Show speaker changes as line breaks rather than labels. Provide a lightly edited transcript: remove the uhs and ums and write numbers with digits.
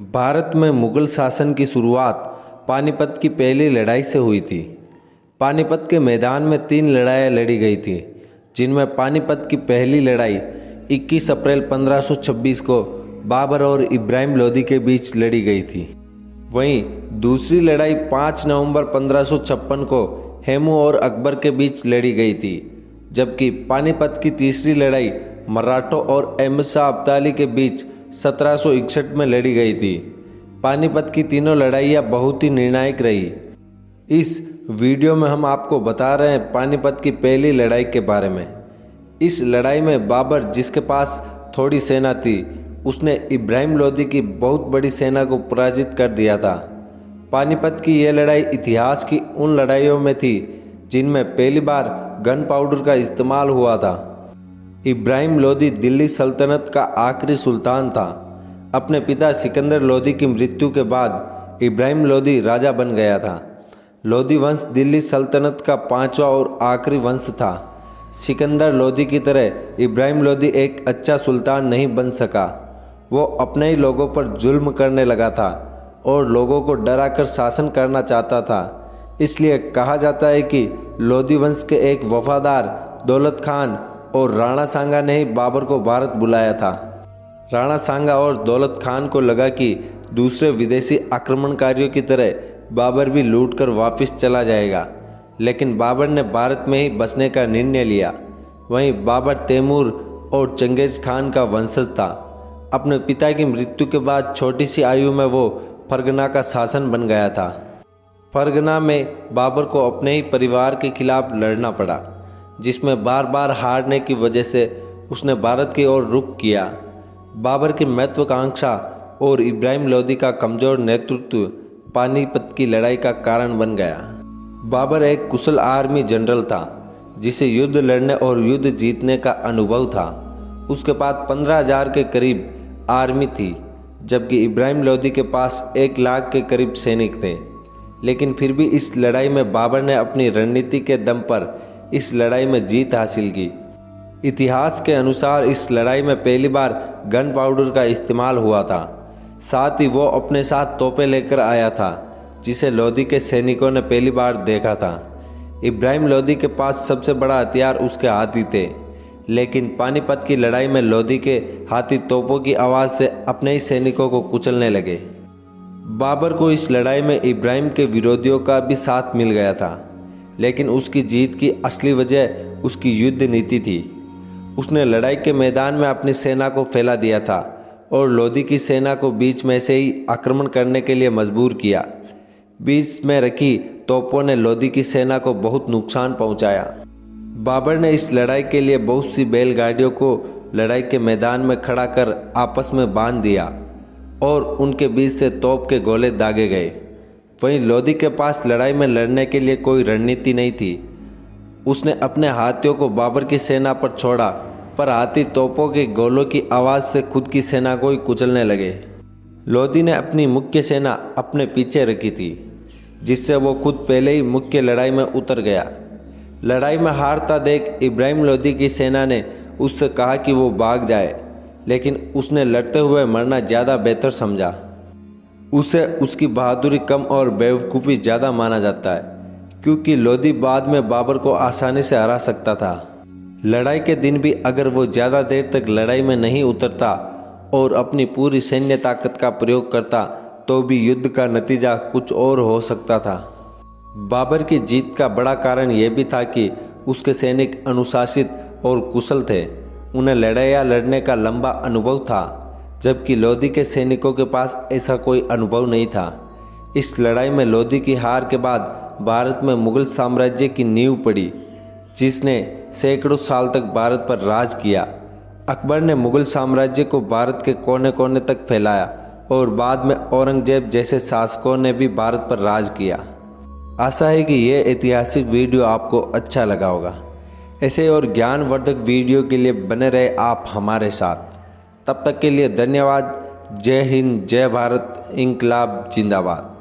भारत में मुगल शासन की शुरुआत पानीपत की पहली लड़ाई से हुई थी। पानीपत के मैदान में 3 लड़ाइयाँ लड़ी गई थी, जिनमें पानीपत की पहली लड़ाई 21 अप्रैल 1526 को बाबर और इब्राहिम लोदी के बीच लड़ी गई थी। वहीं दूसरी लड़ाई 5 नवंबर 1556 को हेमू और अकबर के बीच लड़ी गई थी, जबकि पानीपत की तीसरी लड़ाई मराठों और अहमद शाह अब्दाली के बीच 1761 में लड़ी गई थी। पानीपत की तीनों लड़ाइयाँ बहुत ही निर्णायक रही। इस वीडियो में हम आपको बता रहे हैं पानीपत की पहली लड़ाई के बारे में। इस लड़ाई में बाबर, जिसके पास थोड़ी सेना थी, उसने इब्राहिम लोदी की बहुत बड़ी सेना को पराजित कर दिया था। पानीपत की यह लड़ाई इतिहास की उन लड़ाइयों में थी जिनमें पहली बार गन पाउडर का इस्तेमाल हुआ था। इब्राहिम लोदी दिल्ली सल्तनत का आखिरी सुल्तान था। अपने पिता सिकंदर लोदी की मृत्यु के बाद इब्राहिम लोदी राजा बन गया था। लोदी वंश दिल्ली सल्तनत का 5वां और आखिरी वंश था। सिकंदर लोदी की तरह इब्राहिम लोदी एक अच्छा सुल्तान नहीं बन सका। वो अपने ही लोगों पर जुल्म करने लगा था और लोगों को डराकर शासन करना चाहता था। इसलिए कहा जाता है कि लोदी वंश के एक वफादार दौलत खान और राणा सांगा ने ही बाबर को भारत बुलाया था। राणा सांगा और दौलत खान को लगा कि दूसरे विदेशी आक्रमणकारियों की तरह बाबर भी लूटकर वापस चला जाएगा, लेकिन बाबर ने भारत में ही बसने का निर्णय लिया। वहीं बाबर तैमूर और चंगेज खान का वंशज था। अपने पिता की मृत्यु के बाद छोटी सी आयु में वो फरगना का शासन बन गया था। फरगना में बाबर को अपने ही परिवार के खिलाफ लड़ना पड़ा, जिसमें बार बार हारने की वजह से उसने भारत की ओर रुख किया। बाबर की महत्वाकांक्षा और इब्राहिम लोदी का कमज़ोर नेतृत्व पानीपत की लड़ाई का कारण बन गया। बाबर एक कुशल आर्मी जनरल था, जिसे युद्ध लड़ने और युद्ध जीतने का अनुभव था। उसके पास 15,000 के करीब आर्मी थी, जबकि इब्राहिम लोदी के पास 1 लाख के करीब सैनिक थे। लेकिन फिर भी इस लड़ाई में बाबर ने अपनी रणनीति के दम पर इस लड़ाई में जीत हासिल की। इतिहास के अनुसार इस लड़ाई में पहली बार गन पाउडर का इस्तेमाल हुआ था। साथ ही वो अपने साथ तोपें लेकर आया था, जिसे लोदी के सैनिकों ने पहली बार देखा था। इब्राहिम लोदी के पास सबसे बड़ा हथियार उसके हाथी थे, लेकिन पानीपत की लड़ाई में लोदी के हाथी तोपों की आवाज़ से अपने ही सैनिकों को कुचलने लगे। बाबर को इस लड़ाई में इब्राहिम के विरोधियों का भी साथ मिल गया था, लेकिन उसकी जीत की असली वजह उसकी युद्ध नीति थी। उसने लड़ाई के मैदान में अपनी सेना को फैला दिया था और लोदी की सेना को बीच में से ही आक्रमण करने के लिए मजबूर किया। बीच में रखी तोपों ने लोदी की सेना को बहुत नुकसान पहुंचाया। बाबर ने इस लड़ाई के लिए बहुत सी बैलगाड़ियों को लड़ाई के मैदान में खड़ा कर आपस में बांध दिया और उनके बीच से तोप के गोले दागे गए। वहीं लोदी के पास लड़ाई में लड़ने के लिए कोई रणनीति नहीं थी। उसने अपने हाथियों को बाबर की सेना पर छोड़ा, पर हाथी तोपों के गोलों की आवाज़ से खुद की सेना को ही कुचलने लगे। लोदी ने अपनी मुख्य सेना अपने पीछे रखी थी, जिससे वो खुद पहले ही मुख्य लड़ाई में उतर गया। लड़ाई में हारता देख इब्राहिम लोदी की सेना ने उससे कहा कि वो भाग जाए, लेकिन उसने लड़ते हुए मरना ज़्यादा बेहतर समझा। उसे उसकी बहादुरी कम और बेवकूफ़ी ज़्यादा माना जाता है, क्योंकि लोदी बाद में बाबर को आसानी से हरा सकता था। लड़ाई के दिन भी अगर वो ज़्यादा देर तक लड़ाई में नहीं उतरता और अपनी पूरी सैन्य ताकत का प्रयोग करता, तो भी युद्ध का नतीजा कुछ और हो सकता था। बाबर की जीत का बड़ा कारण यह भी था कि उसके सैनिक अनुशासित और कुशल थे। उन्हें लड़ाइयाँ लड़ने का लंबा अनुभव था, जबकि लोदी के सैनिकों के पास ऐसा कोई अनुभव नहीं था। इस लड़ाई में लोदी की हार के बाद भारत में मुगल साम्राज्य की नींव पड़ी, जिसने सैकड़ों साल तक भारत पर राज किया। अकबर ने मुगल साम्राज्य को भारत के कोने कोने तक फैलाया और बाद में औरंगजेब जैसे शासकों ने भी भारत पर राज किया। आशा है कि यह ऐतिहासिक वीडियो आपको अच्छा लगा होगा। ऐसे और ज्ञानवर्धक वीडियो के लिए बने रहे आप हमारे साथ। तब तक के लिए धन्यवाद। जय हिंद, जय भारत, इंकलाब जिंदाबाद।